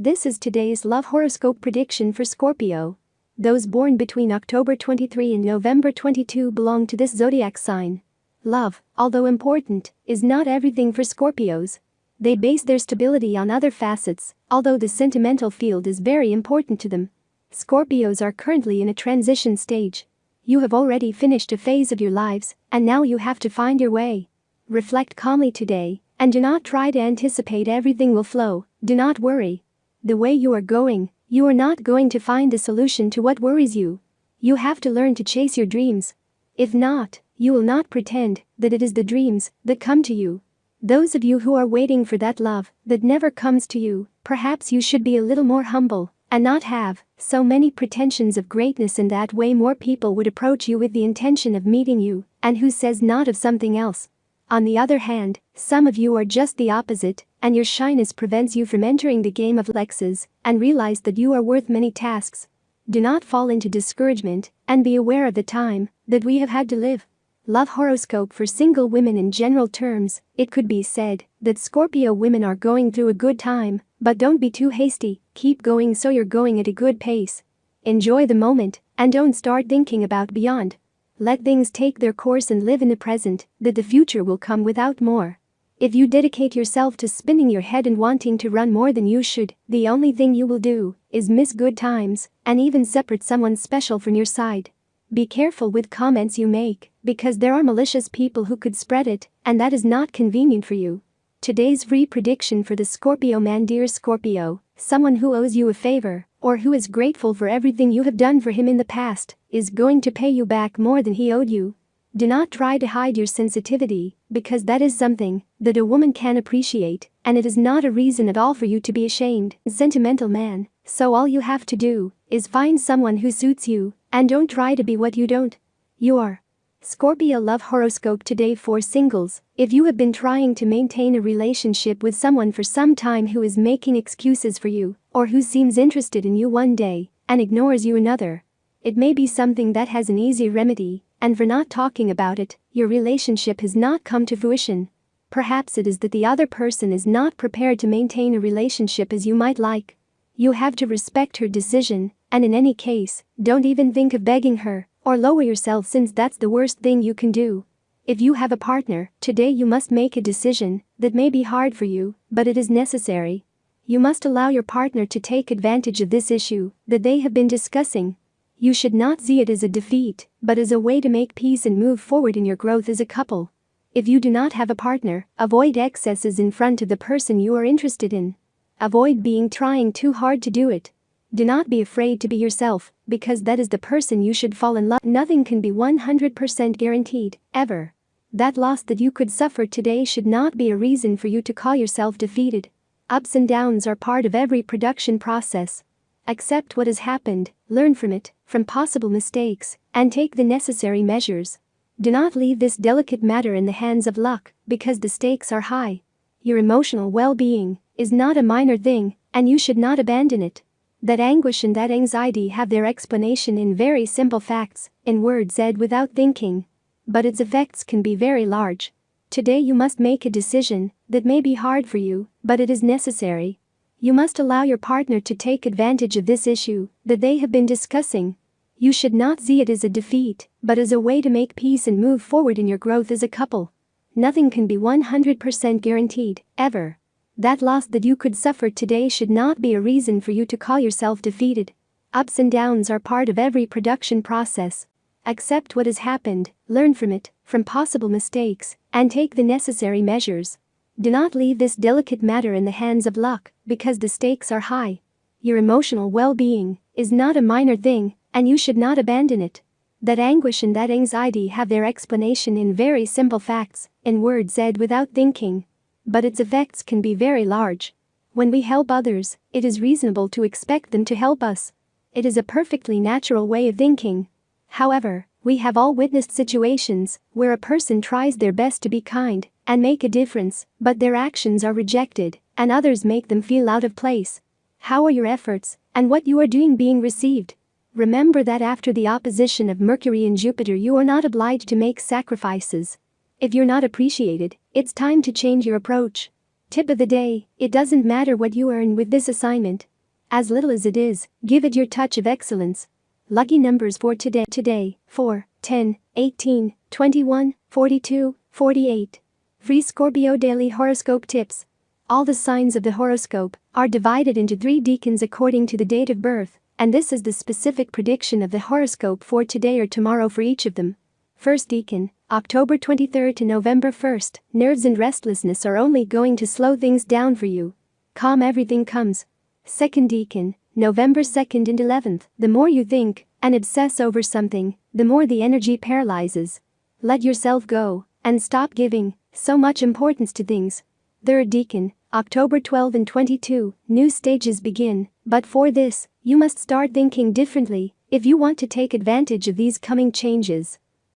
This is today's love horoscope prediction for Scorpio. Those born between October 23 and November 22 belong to this zodiac sign. Love, although important, is not everything for Scorpios. They base their stability on other facets, although the sentimental field is very important to them. Scorpios are currently in a transition stage. You have already finished a phase of your lives, and now you have to find your way. Reflect calmly today, and do not try to anticipate everything will flow. Do not worry. The way you are going, you are not going to find the solution to what worries you. You have to learn to chase your dreams. If not, you will not pretend that it is the dreams that come to you. Those of you who are waiting for that love that never comes to you, perhaps you should be a little more humble and not have so many pretensions of greatness, in that way more people would approach you with the intention of meeting you, and who says not of something else. On the other hand, some of you are just the opposite, and your shyness prevents you from entering the game of Lexes and realize that you are worth many tasks. Do not fall into discouragement and be aware of the time that we have had to live. Love horoscope for single women. In general terms, it could be said that Scorpio women are going through a good time, but don't be too hasty. Keep going so you're going at a good pace. Enjoy the moment and don't start thinking about beyond. Let things take their course and live in the present, that the future will come without more. If you dedicate yourself to spinning your head and wanting to run more than you should, the only thing you will do is miss good times and even separate someone special from your side. Be careful with comments you make, because there are malicious people who could spread it, and that is not convenient for you. Today's free prediction for the Scorpio man. Dear Scorpio, someone who owes you a favor, or who is grateful for everything you have done for him in the past, is going to pay you back more than he owed you. Do not try to hide your sensitivity, because that is something that a woman can appreciate, and it is not a reason at all for you to be ashamed. Sentimental man, so all you have to do is find someone who suits you, and don't try to be what you don't. You are. Scorpio love horoscope today for singles. If you have been trying to maintain a relationship with someone for some time who is making excuses for you, or who seems interested in you one day and ignores you another, it may be something that has an easy remedy, and for not talking about it, your relationship has not come to fruition. Perhaps it is that the other person is not prepared to maintain a relationship as you might like. You have to respect her decision, and in any case, don't even think of begging her or lower yourself, since that's the worst thing you can do. If you have a partner, today you must make a decision that may be hard for you, but it is necessary. You must allow your partner to take advantage of this issue that they have been discussing. You should not see it as a defeat, but as a way to make peace and move forward in your growth as a couple. If you do not have a partner, avoid excesses in front of the person you are interested in. Avoid trying too hard to do it. Do not be afraid to be yourself, because that is the person you should fall in love. Nothing can be 100% guaranteed, ever. That loss that you could suffer today should not be a reason for you to call yourself defeated. Ups and downs are part of every production process. Accept what has happened, learn from it, from possible mistakes, and take the necessary measures. Do not leave this delicate matter in the hands of luck, because the stakes are high. Your emotional well-being is not a minor thing, and you should not abandon it. That anguish and that anxiety have their explanation in very simple facts, in words said without thinking. But its effects can be very large. Today you must make a decision that may be hard for you, but it is necessary. You must allow your partner to take advantage of this issue that they have been discussing. You should not see it as a defeat, but as a way to make peace and move forward in your growth as a couple. Nothing can be 100% guaranteed, ever. That loss that you could suffer today should not be a reason for you to call yourself defeated. Ups and downs are part of every production process. Accept what has happened, learn from it, from possible mistakes, and take the necessary measures. Do not leave this delicate matter in the hands of luck, because the stakes are high. Your emotional well-being is not a minor thing, and you should not abandon it. That anguish and that anxiety have their explanation in very simple facts, in words said without thinking. But its effects can be very large. When we help others, it is reasonable to expect them to help us. It is a perfectly natural way of thinking. However, we have all witnessed situations where a person tries their best to be kind and make a difference, but their actions are rejected, and others make them feel out of place. How are your efforts and what you are doing being received? Remember that after the opposition of Mercury and Jupiter, you are not obliged to make sacrifices. If you're not appreciated, it's time to change your approach. Tip of the day: it doesn't matter what you earn with this assignment, As little as it is, give it your touch of excellence. Lucky numbers for today 4, 10, 18, 21, 42, 48. Free Scorpio Daily Horoscope Tips. All the signs of the horoscope are divided into 3 decans according to the date of birth, and this is the specific prediction of the horoscope for today or tomorrow for each of them. First decan, October 23rd to November 1st. Nerves and restlessness are only going to slow things down for you. Calm everything comes. Second decan, November 2nd and 11th. The more you think and obsess over something, the more the energy paralyzes. Let yourself go and stop giving so much importance to things. Third decan, October 12 and 22. New stages begin, but for this, you must start thinking differently if you want to take advantage of these coming changes.